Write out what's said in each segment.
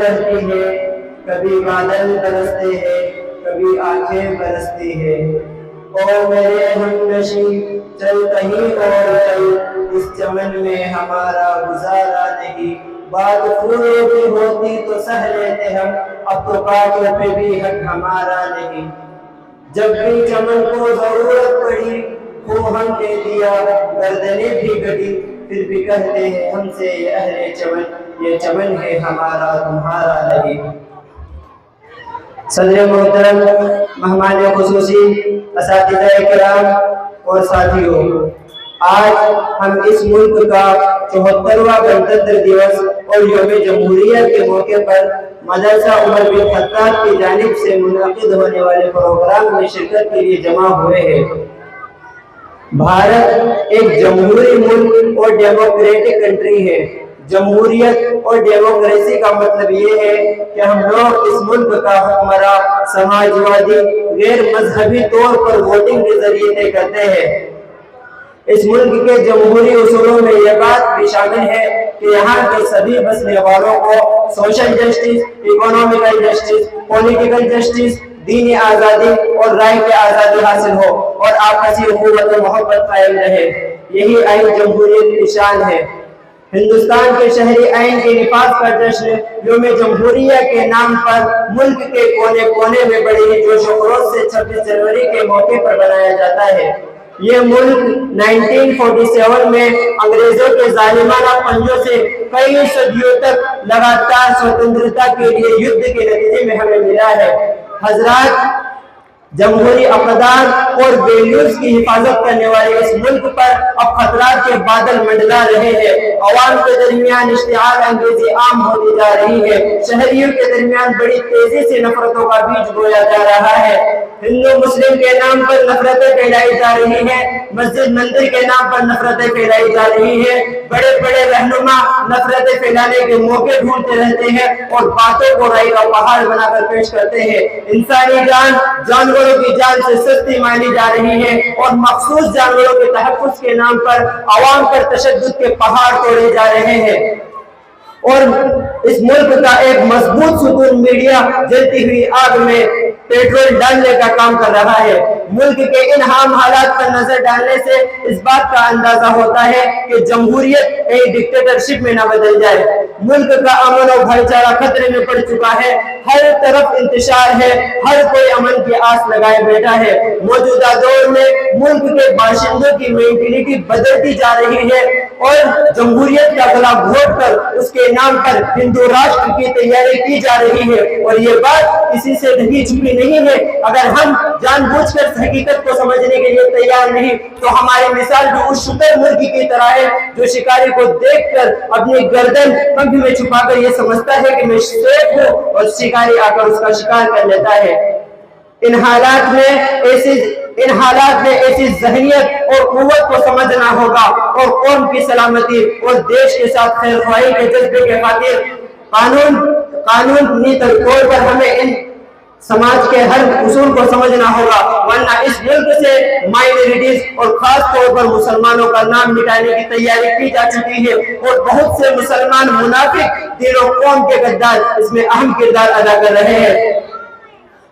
رہتی ہے، کبھی بادل برستے ہیں، کبھی آنکھیں برستی ہے۔ اور میرے ہمنشین چل کہیں اور چل، اس چمن میں ہمارا گزارا نہیں۔ بات پھولوں کی ہوتی تو سہ لیتے ہم، اب تو کانٹوں پہ بھی حق ہمارا نہیں۔ جب بھی چمن کو ضرورت پڑی وہ ہم نے دیا، گردنیں بھی کٹی پھر بھی کہتے ہیں ہم سے یہ اہل چمن، یہ چمن ہے ہمارا تمہارا نہیں۔ صدر محترم، مہمان خصوصی، اساتذہ کرام اور ساتھیوں، آج ہم اس ملک کا 74واں گنتنتر دیوس اور یوم جمہوریت کے موقع پر مدرسہ عمر بن خطاب کی جانب سے منعقد ہونے والے پروگرام میں شرکت کے لیے جمع ہوئے ہیں۔ بھارت ایک جمہوری ملک اور ڈیموکریٹک کنٹری ہے۔ جمہوریت اور ڈیموکریسی کا مطلب یہ ہے کہ ہم لوگ اس ملک کا حکمراں سماجوادی غیر مذہبی طور پر ووٹنگ کے ذریعے طے کرتے ہیں۔ اس ملک کے جمہوری اصولوں میں یہ بات بھی شامل ہے کہ یہاں کے سبھی بسنے والوں کو social justice, economical justice, political justice, دینی آزادی اور رائے کی آزادی حاصل ہو اور آپسی اخوت و محبت قائم رہے۔ یہی آئین جمہوریت کی شان ہے۔ ہندوستان کے شہری آئین کے نفاذ کا جشن یوم جمہوریہ کے نام پر ملک کے کونے کونے میں بڑی ہی جوش و خروش سے 26 جنوری کے موقع پر منایا جاتا ہے۔ یہ ملک 1947 میں انگریزوں کے ظالمانہ پنجوں سے کئی صدیوں تک لگاتار سوتنترتا کے لیے یدھ کے نتیجے میں ہمیں ملا ہے۔ حضرات، جمہوری اقدار اور ویلیوز کی حفاظت کرنے والے اس ملک پر اب خطرات کے بادل منڈلا رہے ہیں۔ عوام کے درمیان اشتعال انگیزی عام ہوتی جا رہی ہے۔ شہریوں کے درمیان بڑی تیزی سے نفرتوں کا بیج بویا جا رہا ہے۔ ہندو مسلم کے نام پر نفرتیں پھیلائی جا رہی ہیں، مسجد مندر کے نام پر نفرتیں پھیلائی جا رہی ہیں۔ بڑے بڑے رہنما نفرتیں پھیلانے کے موقع ڈھونڈتے رہتے ہیں اور باتوں کو رائے کا پہاڑ بنا کر پیش کرتے ہیں۔ انسانی جان جانوروں کی جان سے سستی مانی جا رہی ہے اور مخصوص جانوروں کے تحفظ کے نام پر عوام پر تشدد کے پہاڑ توڑے جا رہے ہیں۔ اور اس ملک کا ایک مضبوط ستون میڈیا جلتی ہوئی آگ میں پیٹرول ڈالنے کا کام کر رہا ہے۔ ملک کے ان عام حالات پر نظر ڈالنے سے اس بات کا اندازہ ہوتا ہے کہ جمہوریت ایک ڈکٹیٹرشپ میں نہ بدل جائے۔ ملک کا امن و بھائی چارہ خطرے میں پڑ چکا ہے، ہر طرف انتشار ہے، ہر کوئی امن کی آس لگائے بیٹھا ہے۔ موجودہ دور میں ملک کے باشندوں کی مینٹلٹی بدلتی جا رہی ہے اور جمہوریت کا گلا گھونٹ کر اس کے نام پر ہندو راشٹر کی تیاری کی جا رہی ہے، اور یہ بات کسی سے ڈھکی چھپی نہیں ہے۔ اگر ہم جان بوجھ کر حقیقت کو سمجھنے کے لیے تیار نہیں تو ہماری مثال بھی اس شتر مرغی کی طرح ہے جو شکاری کو دیکھ کر اپنی گردن پنکھ میں چھپا کر یہ سمجھتا ہے کہ میں سیف ہوں، اور شکاری آ کر اس کا شکار کر لیتا ہے۔ ان حالات میں ایسی ذہنیت اور قوت کو سمجھنا ہوگا اور قوم کی سلامتی اور دیش کے ساتھ خیر خواہی کے جذبے کے خاطر قانونی طور پر ہمیں ان سماج کے ہر اصول کو سمجھنا ہوگا، ورنہ اس ملک سے مائنورٹیز اور خاص طور پر مسلمانوں کا نام مٹانے کی تیاری کی جا چکی ہے، اور بہت سے مسلمان منافق دین و قوم کے غدار اس میں اہم کردار ادا کر رہے ہیں۔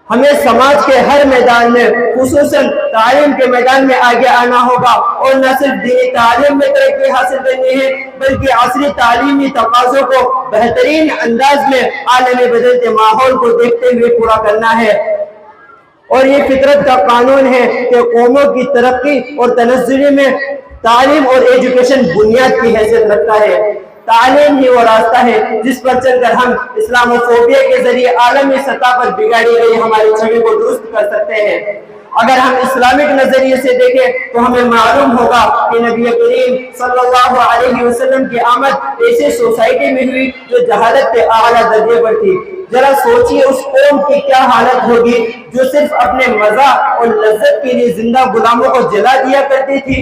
ہمیں سماج کے ہر میدان میں، خصوصاً تعلیم کے میدان میں آگے آنا ہوگا، اور نہ صرف دینی تعلیم میں ترقی حاصل کرنی ہے بلکہ عصری تعلیمی تقاضوں کو بہترین انداز میں عالمی بدلتے ماحول کو دیکھتے ہوئے پورا کرنا ہے۔ اور یہ فطرت کا قانون ہے کہ قوموں کی ترقی اور تنزلی میں تعلیم اور ایجوکیشن بنیاد کی حیثیت رکھتا ہے۔ تعلیم ہی وہ راستہ ہے جس پر چل کر ہم اسلاموفوبیا کے ذریعے عالمی سطح پر بگاڑی گئی ہماری چھوی کو درست کر سکتے ہیں۔ اگر ہم اسلامک نظریے سے دیکھیں تو ہمیں معلوم ہوگا کہ نبی کریم صلی اللہ علیہ وسلم کی آمد ایسی سوسائٹی میں ہوئی جو جہالت کے اعلیٰ درجے پر تھی۔ ذرا سوچئے اس قوم کی کیا حالت ہوگی جو صرف اپنے مزہ اور لذت کے لیے زندہ غلاموں کو جلا دیا کرتی تھی۔